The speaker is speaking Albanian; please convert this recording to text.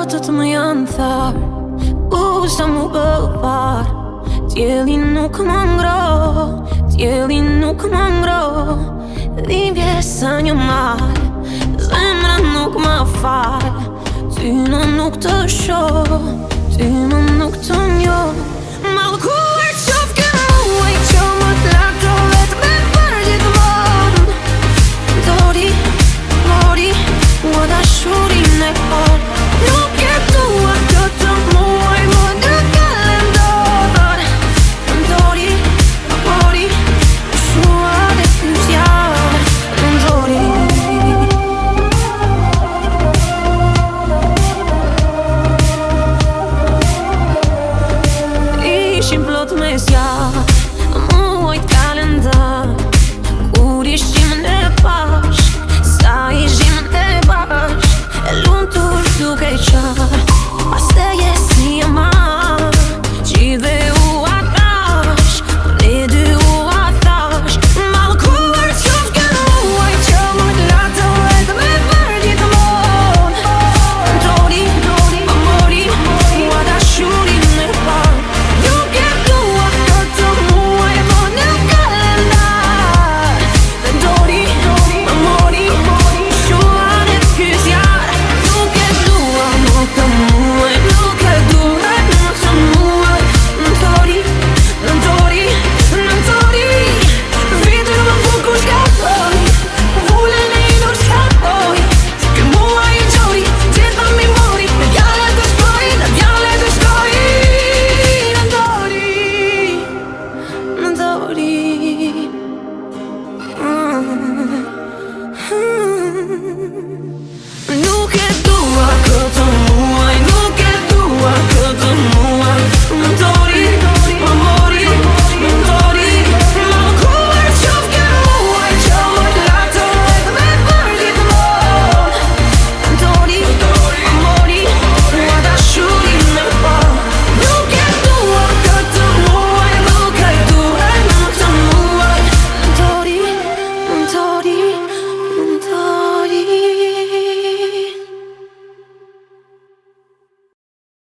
të të më janë tharë. Sa mu bëvar, tjeli nuk më ngro, tjeli nuk më ngro. Dhimbje sa një mal, zemra nuk më fal. Ty në nuk të shoh, ty në nuk të njoh. Mallku